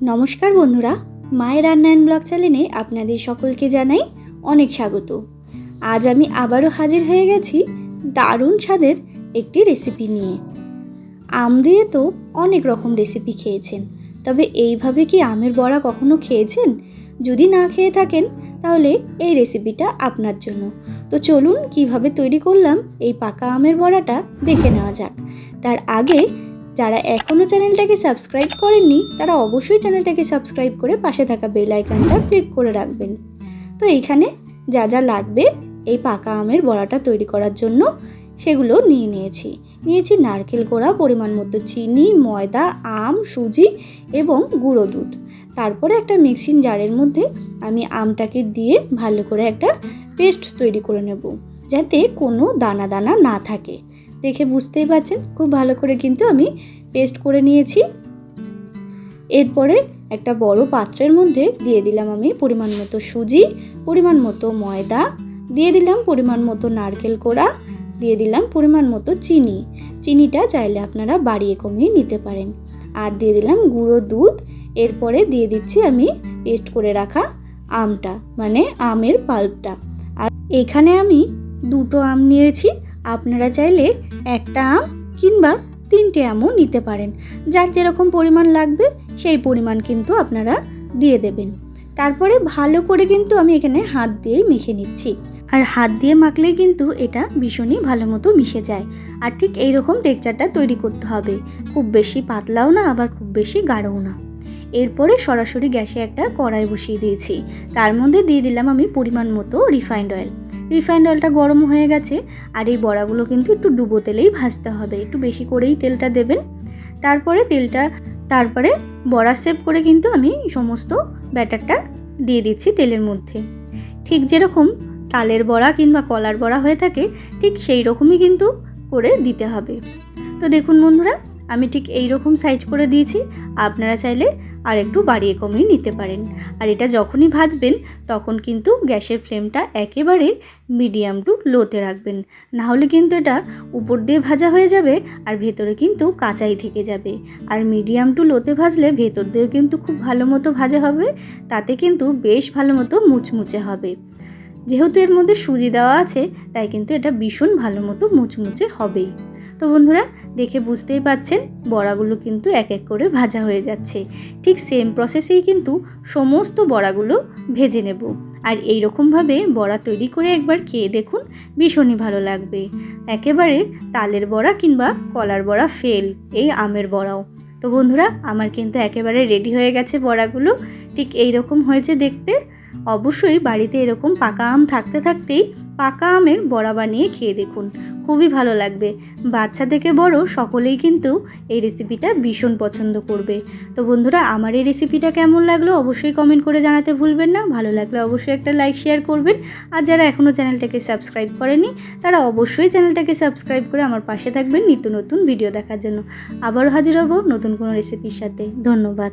নমস্কার বন্ধুরা, মায়ের রান্নায়ন ব্লগ চ্যানেলে আপনাদের সকলকে জানাই অনেক স্বাগত। আজ আমি আবারও হাজির হয়ে গেছি দারুণ স্বাদের একটি রেসিপি নিয়ে। আম দিয়ে তো অনেক রকম রেসিপি খেয়েছেন, তবে এইভাবে কি আমের বড়া কখনো খেয়েছেন? যদি না খেয়ে থাকেন তাহলে এই রেসিপিটা আপনার জন্য। তো চলুন কিভাবে তৈরি করলাম এই পাকা আমের বড়াটা দেখে নেওয়া যাক। তার আগে যারা এখনও চ্যানেলটাকে সাবস্ক্রাইব করেননি তারা অবশ্যই চ্যানেলটাকে সাবস্ক্রাইব করে পাশে থাকা বেল আইকনটা ক্লিক করে রাখবেন। তো এইখানে যা যা লাগবে এই পাকা আমের বড়াটা তৈরি করার জন্য সেগুলো নিয়েছি নারকেল কোড়া, পরিমাণ মতো চিনি, ময়দা, আম, সুজি এবং গুঁড়ো দুধ। তারপরে একটা মিক্সিং জারের মধ্যে আমি আমটাকে দিয়ে ভালো করে একটা পেস্ট তৈরি করে নেব, যাতে কোনো দানা দানা না থাকে। দেখে বুঝতেই পারছেন খুব ভালো করে কিন্তু আমি পেস্ট করে নিয়েছি। এরপরে একটা বড় পাত্রের মধ্যে দিয়ে দিলাম আমি পরিমাণ মতো সুজি, পরিমাণ মতো ময়দা, দিয়ে দিলাম পরিমাণ মতো নারকেল কোড়া, দিয়ে দিলাম পরিমাণ মতো চিনিটা চাইলে আপনারা বাড়িয়ে কমিয়ে নিতে পারেন, আর দিয়ে দিলাম গুঁড়ো দুধ। এরপরে দিয়ে দিচ্ছি আমি পেস্ট করে রাখা আমটা, মানে আমের পাল্পটা। আর এখানে আমি দুটো আম নিয়েছি, আপনারা চাইলে একটা আম কিংবা 3টে আমও নিতে পারেন। যার যেরকম পরিমাণ লাগবে সেই পরিমাণ কিন্তু আপনারা দিয়ে দেবেন। তারপরে ভালো করে কিন্তু আমি এখানে হাত দিয়েই মেখে নিচ্ছি, আর হাত দিয়ে মাখলে কিন্তু এটা ভীষণই ভালো মতো মিশে যায়। আর ঠিক এইরকম টেক্সচারটা তৈরি করতে হবে, খুব বেশি পাতলাও না আবার খুব বেশি গাঢ়ও না। এরপরে সরাসরি গ্যাসে একটা কড়াই বসিয়ে দিয়েছি, তার মধ্যে দিয়ে দিলাম আমি পরিমাণ মতো রিফাইন্ড অয়েলটা গরম হয়ে গেছে। আর এই বড়াগুলো কিন্তু একটু ডুবো তেলেই ভাজতে হবে, একটু বেশি করেই তেলটা দেবেন। তারপরে বড়া শেপ করে কিন্তু আমি সমস্ত ব্যাটারটা দিয়ে দিচ্ছি তেলের মধ্যে। ঠিক যেরকম তালের বড়া কিংবা কলার বড়া হয়ে থাকে ঠিক সেই রকমই কিন্তু করে দিতে হবে। তো দেখুন বন্ধুরা, আমি ঠিক এই রকম সাইজ করে দিয়েছি, আপনারা চাইলে আর একটু বাড়িয়ে কমিয়ে নিতে পারেন। আর এটা যখনই ভাজবেন তখন কিন্তু গ্যাসের ফ্লেমটা একেবারে মিডিয়াম টু লোতে রাখবেন, না হলে কিন্তু এটা উপর দিয়ে ভাজা হয়ে যাবে আর ভেতরে কিন্তু কাঁচাই থেকে যাবে। আর মিডিয়াম টু লোতে ভাজলে ভেতর দিয়ে কিন্তু খুব ভালো মতো ভাজা হবে, তাতে কিন্তু বেশ ভালো মতো মুচমুচে হবে। যেহেতু এর মধ্যে সুজি দেওয়া আছে তাই কিন্তু এটা ভীষণ ভালো মতো মুচমুচে হবেই। তো বন্ধুরা, দেখে বুঝতেই পাচ্ছেন বড়াগুলো কিন্তু এক এক করে ভাজা হয়ে যাচ্ছে। ঠিক সেম প্রসেসেই কিন্তু সমস্ত বড়াগুলো ভেজে নেব। আর এই রকমভাবে বড়া তৈরি করে একবার খেয়ে দেখুন, ভীষণই ভালো লাগবে। একেবারে তালের বড়া কিংবা কলার বড়া ফেল এই আমের বড়াও। তো বন্ধুরা, আমার কিন্তু একেবারে রেডি হয়ে গেছে বড়াগুলো, ঠিক এই রকম হয়েছে দেখতে। অবশ্যই বাড়িতে এরকম পাকা আম থাকতেই পাকা আমের বড়া বানিয়ে খেয়ে দেখুন, খুবই ভালো লাগবে। বাচ্চা থেকে বড় সকলেই কিন্তু এই রেসিপিটা ভীষণ পছন্দ করবে। তো বন্ধুরা, আমার এই রেসিপিটা কেমন লাগলো অবশ্যই কমেন্ট করে জানাতে ভুলবেন না। ভালো লাগলে অবশ্যই একটা লাইক শেয়ার করবেন। আর যারা এখনও চ্যানেলটাকে সাবস্ক্রাইব করেনি তারা অবশ্যই চ্যানেলটাকে সাবস্ক্রাইব করে আমার পাশে থাকবেন নিত্য নতুন ভিডিও দেখার জন্য। আবারও হাজির হব নতুন কোনো রেসিপির সাথে। ধন্যবাদ।